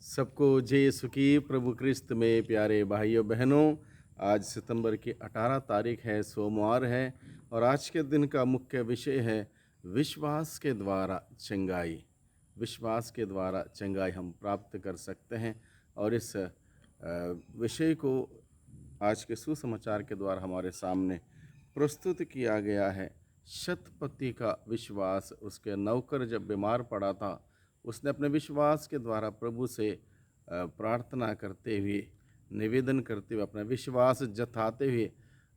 सबको जय यीशु की प्रभु क्रिस्त में प्यारे भाइयों बहनों। आज सितंबर की 18 तारीख है, सोमवार है। और आज के दिन का मुख्य विषय है विश्वास के द्वारा चंगाई। विश्वास के द्वारा चंगाई हम प्राप्त कर सकते हैं। और इस विषय को आज के सुसमाचार के द्वारा हमारे सामने प्रस्तुत किया गया है। शतपति का विश्वास। उसके नौकर जब बीमार पड़ा था, उसने अपने विश्वास के द्वारा प्रभु से प्रार्थना करते हुए, निवेदन करते हुए, अपना विश्वास जताते हुए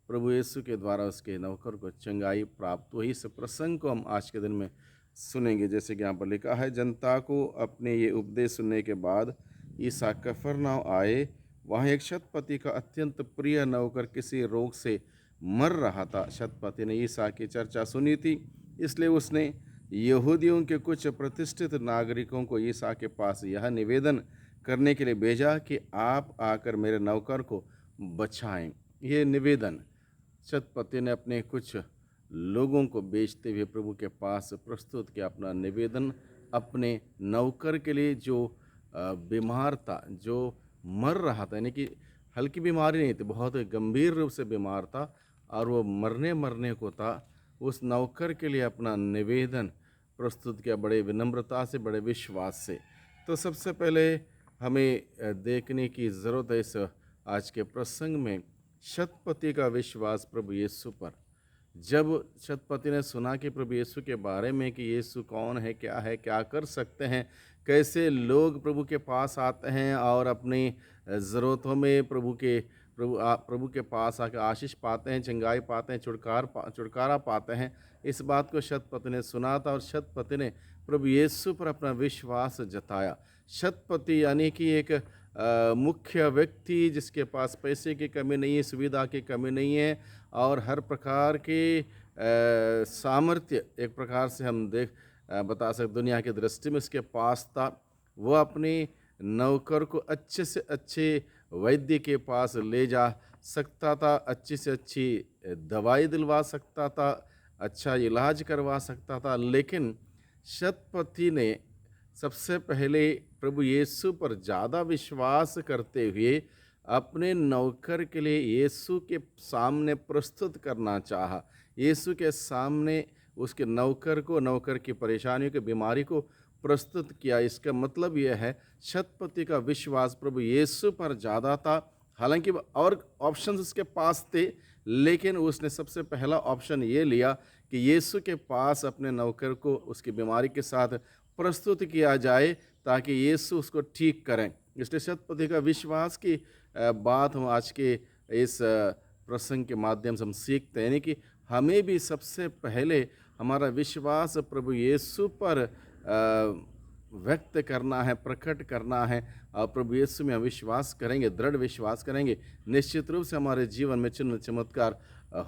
प्रभु यीशु के द्वारा उसके नौकर को चंगाई प्राप्त हुई। इस प्रसंग को हम आज के दिन में सुनेंगे। जैसे कि यहाँ पर लिखा है, जनता को अपने ये उपदेश सुनने के बाद ईसा कफरनहूम आए। वहाँ एक शतपति का अत्यंत प्रिय नौकर किसी रोग से मर रहा था। शतपति ने ईसा की चर्चा सुनी थी, इसलिए उसने यहूदियों के कुछ प्रतिष्ठित नागरिकों को ईसा के पास यह निवेदन करने के लिए भेजा कि आप आकर मेरे नौकर को बचाएं। ये निवेदन शतपति ने अपने कुछ लोगों को भेजते हुए प्रभु के पास प्रस्तुत किया। अपना निवेदन अपने नौकर के लिए जो बीमार था, जो मर रहा था, यानी कि हल्की बीमारी नहीं थी, बहुत गंभीर रूप से बीमार था और वो मरने को था। उस नौकर के लिए अपना निवेदन प्रस्तुत किया, बड़े विनम्रता से, बड़े विश्वास से। तो सबसे पहले हमें देखने की ज़रूरत है इस आज के प्रसंग में शतपति का विश्वास प्रभु यीशु पर। जब शतपति ने सुना कि प्रभु यीशु के बारे में कि यीशु कौन है, क्या कर सकते हैं, कैसे लोग प्रभु के पास आते हैं और अपनी ज़रूरतों में प्रभु के पास आकर आशीष पाते हैं, चंगाई पाते हैं, छुटकारा पाते हैं, इस बात को शतपति ने सुना था। और शतपति ने प्रभु यीशु पर अपना विश्वास जताया। शतपति यानी कि एक मुख्य व्यक्ति जिसके पास पैसे की कमी नहीं है, सुविधा की कमी नहीं है और हर प्रकार के सामर्थ्य, एक प्रकार से हम बता सकते दुनिया की दृष्टि में उसके पास था। वो अपने नौकर को अच्छे से अच्छे वैद्य के पास ले जा सकता था, अच्छी से अच्छी दवाई दिलवा सकता था, अच्छा इलाज करवा सकता था। लेकिन शतपति ने सबसे पहले प्रभु यीशु पर ज़्यादा विश्वास करते हुए अपने नौकर के लिए यीशु के सामने प्रस्तुत करना चाहा। यीशु के सामने उसके नौकर की परेशानियों की बीमारी को प्रस्तुत किया। इसका मतलब यह है शतपति का विश्वास प्रभु यीशु पर ज़्यादा था। हालांकि और ऑप्शंस उसके पास थे, लेकिन उसने सबसे पहला ऑप्शन ये लिया कि यीशु के पास अपने नौकर को उसकी बीमारी के साथ प्रस्तुत किया जाए ताकि यीशु उसको ठीक करें। इसलिए शतपति का विश्वास की बात हम आज के इस प्रसंग के माध्यम से हम सीखते हैं, यानी कि हमें भी सबसे पहले हमारा विश्वास प्रभु यीशु पर व्यक्त करना है, प्रकट करना है। और प्रभु यीशु में हम विश्वास करेंगे, दृढ़ विश्वास करेंगे, निश्चित रूप से हमारे जीवन में चिन्ह चमत्कार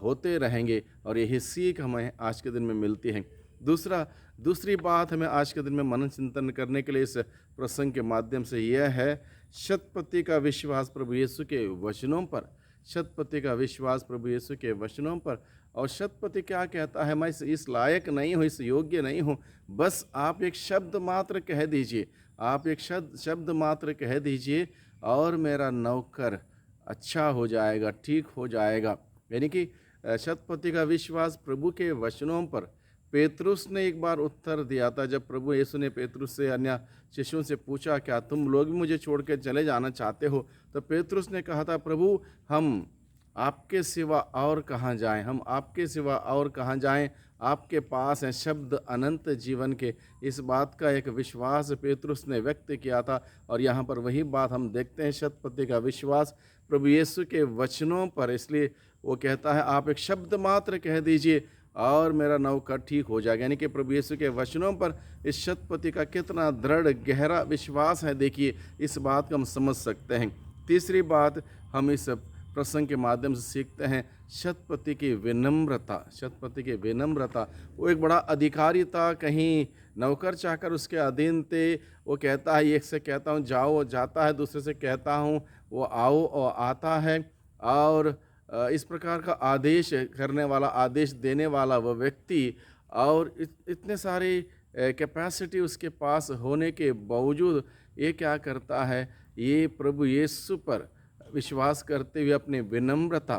होते रहेंगे। और यही सीख हमें आज के दिन में मिलती है। दूसरी बात हमें आज के दिन में मनन चिंतन करने के लिए इस प्रसंग के माध्यम से यह है शतपति का विश्वास प्रभु यीशु के वचनों पर। शतपति का विश्वास प्रभु यीशु के वचनों पर। और शतपति क्या कहता है, मैं इस लायक नहीं हूँ, इस योग्य नहीं हूँ, बस आप एक शब्द मात्र कह दीजिए, आप एक शब्द मात्र कह दीजिए और मेरा नौकर अच्छा हो जाएगा, ठीक हो जाएगा। यानी कि शतपति का विश्वास प्रभु के वचनों पर। पेतरुस ने एक बार उत्तर दिया था, जब प्रभु यीशु ने पेतरुस से, अन्य शिष्यों से पूछा, क्या तुम लोग भी मुझे छोड़ के चले जाना चाहते हो? तो पेतरुस ने कहा था, प्रभु हम आपके सिवा और कहाँ जाएं, हम आपके सिवा और कहाँ जाएं, आपके पास हैं शब्द अनंत जीवन के। इस बात का एक विश्वास पेतरुस ने व्यक्त किया था। और यहाँ पर वही बात हम देखते हैं, शतपति का विश्वास प्रभु यीशु के वचनों पर। इसलिए वो कहता है, आप एक शब्द मात्र कह दीजिए और मेरा नौकर ठीक हो जाएगा। यानी कि प्रभु यीशु के वचनों पर इस शतपति का कितना दृढ़ गहरा विश्वास है, देखिए इस बात को हम समझ सकते हैं। तीसरी बात हम इस प्रसंग के माध्यम से सीखते हैं शतपति की विनम्रता। शतपति की विनम्रता, वो एक बड़ा अधिकारी था, कहीं नौकर चाकर उसके अधीन थे। वो कहता है, एक से कहता हूँ जाओ, जाता है, दूसरे से कहता हूँ वो आओ और आता है। और इस प्रकार का आदेश करने वाला, आदेश देने वाला वह व्यक्ति, और इतने सारे कैपेसिटी उसके पास होने के बावजूद ये क्या करता है, ये प्रभु यीशु पर विश्वास करते हुए अपने विनम्रता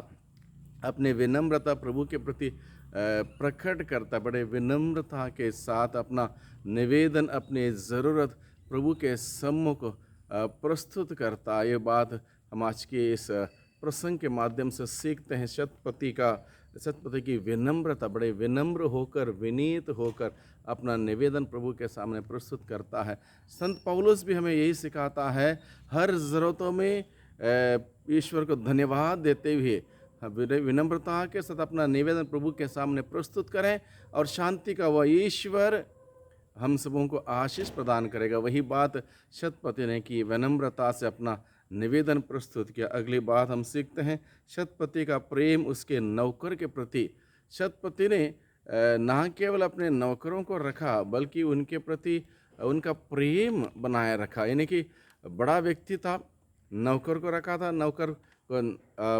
प्रभु के प्रति प्रकट करता, बड़े विनम्रता के साथ अपना निवेदन, अपनी ज़रूरत प्रभु के सम्मुख प्रस्तुत करता। ये बात हम आज के इस प्रसंग के माध्यम से सीखते हैं। शतपति की विनम्रता, बड़े विनम्र होकर, विनीत होकर अपना निवेदन प्रभु के सामने प्रस्तुत करता है। संत पौलुस भी हमें यही सिखाता है, हर ज़रूरतों में ईश्वर को धन्यवाद देते हुए विनम्रता के साथ अपना निवेदन प्रभु के सामने प्रस्तुत करें, और शांति का वह ईश्वर हम सबों को आशीष प्रदान करेगा। वही बात शतपति ने की, विनम्रता से अपना निवेदन प्रस्तुत किया। अगली बात हम सीखते हैं, शतपति का प्रेम उसके नौकर के प्रति। शतपति ने न केवल अपने नौकरों को रखा, बल्कि उनके प्रति उनका प्रेम बनाए रखा। यानी कि बड़ा व्यक्ति था, नौकर को रखा था, नौकर को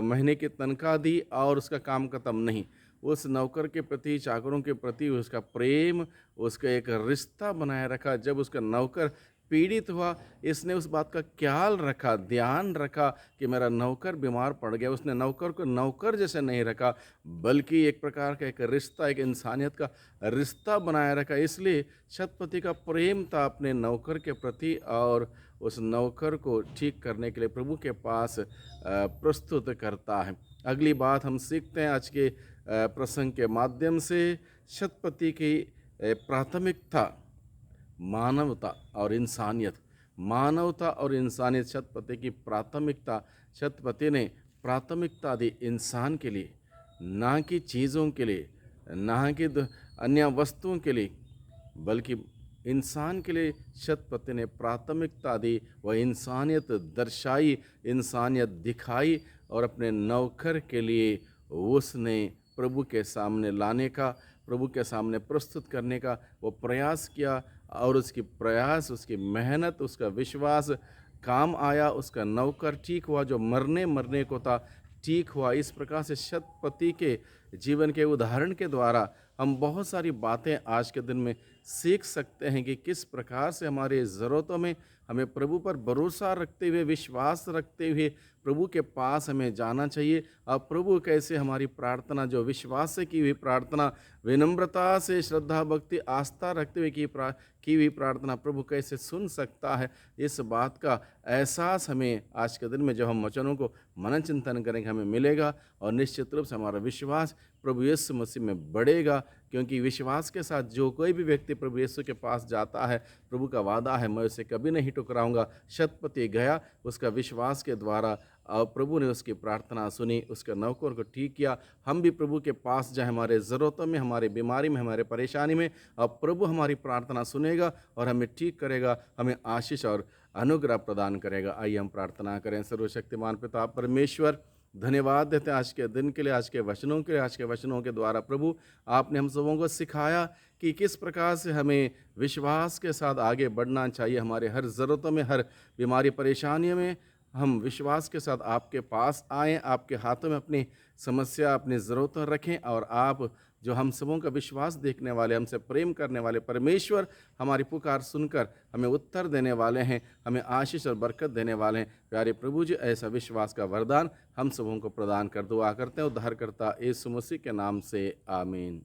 महीने की तनख्वाह दी और उसका काम खत्म नहीं। उस नौकर के प्रति, चाकरों के प्रति उसका प्रेम, उसका एक रिश्ता बनाए रखा। जब उसका नौकर पीड़ित हुआ, इसने उस बात का ख्याल रखा, ध्यान रखा कि मेरा नौकर बीमार पड़ गया। उसने नौकर को नौकर जैसे नहीं रखा, बल्कि एक प्रकार का एक रिश्ता, एक इंसानियत का रिश्ता बनाए रखा। इसलिए शतपति का प्रेम था अपने नौकर के प्रति, और उस नौकर को ठीक करने के लिए प्रभु के पास प्रस्तुत करता है। अगली बात हम सीखते हैं आज के प्रसंग के माध्यम से, शतपति की प्राथमिकता मानवता और इंसानियत। मानवता और इंसानियत शतपति की प्राथमिकता। शतपति ने प्राथमिकता दी इंसान के लिए, ना कि चीज़ों के लिए, ना कि अन्य वस्तुओं के लिए, बल्कि इंसान के लिए शतपति ने प्राथमिकता दी। वह इंसानियत दर्शाई, इंसानियत दिखाई, और अपने नौकर के लिए उसने प्रभु के सामने लाने का, प्रभु के सामने प्रस्तुत करने का वो प्रयास किया, और उसकी प्रयास, उसकी मेहनत, उसका विश्वास काम आया। उसका नौकर ठीक हुआ, जो मरने को था ठीक हुआ। इस प्रकार से शतपति के जीवन के उदाहरण के द्वारा हम बहुत सारी बातें आज के दिन में सीख सकते हैं कि किस प्रकार से हमारे ज़रूरतों में हमें प्रभु पर भरोसा रखते हुए, विश्वास रखते हुए प्रभु के पास हमें जाना चाहिए। और प्रभु कैसे हमारी प्रार्थना, जो विश्वास से की हुई प्रार्थना, विनम्रता से, श्रद्धा भक्ति आस्था रखते हुए की हुई प्रार्थना प्रभु कैसे सुन सकता है, इस बात का एहसास हमें आज के दिन में जब हम वचनों को मनन चिंतन करेंगे हमें मिलेगा। और निश्चित रूप से हमारा विश्वास प्रभु यीशु मसीह में बढ़ेगा, क्योंकि विश्वास के साथ जो कोई भी व्यक्ति प्रभु यीशु के पास जाता है, प्रभु का वादा है, मैं उसे कभी नहीं ठुकराऊंगा। शतपति गया, उसका विश्वास के द्वारा, और प्रभु ने उसकी प्रार्थना सुनी, उसके नौकर को ठीक किया। हम भी प्रभु के पास जाए, हमारे ज़रूरतों में, हमारी बीमारी में, हमारे परेशानी में, और प्रभु हमारी प्रार्थना सुनेगा और हमें ठीक करेगा, हमें आशीष और अनुग्रह प्रदान करेगा। आइए हम प्रार्थना करें। सर्वशक्तिमान पिता परमेश्वर, धन्यवाद देते हैं आज के दिन के लिए, आज के वचनों के लिए। आज के वचनों के द्वारा प्रभु आपने हम सबों को सिखाया कि किस प्रकार से हमें विश्वास के साथ आगे बढ़ना चाहिए। हमारे हर ज़रूरतों में, हर बीमारी परेशानियों में हम विश्वास के साथ आपके पास आएँ, आपके हाथों में अपनी समस्या, अपनी ज़रूरतें रखें, और आप जो हम सबों का विश्वास देखने वाले, हमसे प्रेम करने वाले परमेश्वर, हमारी पुकार सुनकर हमें उत्तर देने वाले हैं, हमें आशीष और बरकत देने वाले हैं। प्यारे प्रभु जी, ऐसा विश्वास का वरदान हम सबों को प्रदान कर दुआ करते हैं उद्धारकर्ता यीशु मसीह के नाम से, आमीन।